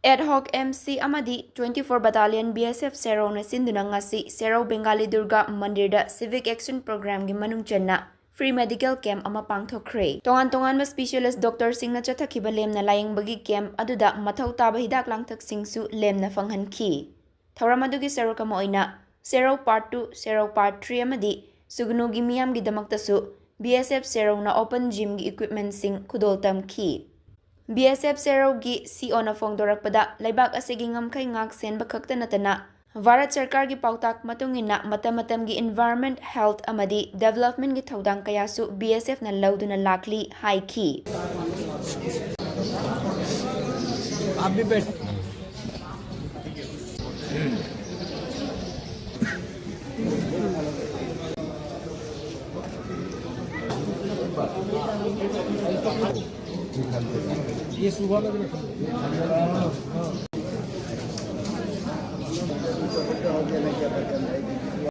Ad-hoc MC amadi 24 Battalion BSF Serau na sinduna ngasi Serau Bengali Durga Mandirda Civic Action Program gi manung chenna free medical camp ama pangthokre. Tongan specialist doctor singna chathakiba lemna layingbagi camp aduda mathau taba hidak langthak singsu lemna fanghanki. Thauram adugi Serau kama oina Serau Part 2, Serau Part 3 amadi sugnu gi miyam gi damaktasu BSF Serau na open gym gi equipment sing khudol tamki. BSF Serau gi CO na fongdorakpada laibak asigi ngamkai ngak senba khakta natana Bharat Sarkar gi pautak matungina matam gi environment health amadi development gi thodang kayasu BSF na lauduna lakli haiki आप भी बैठ ये सुबह लग रहा है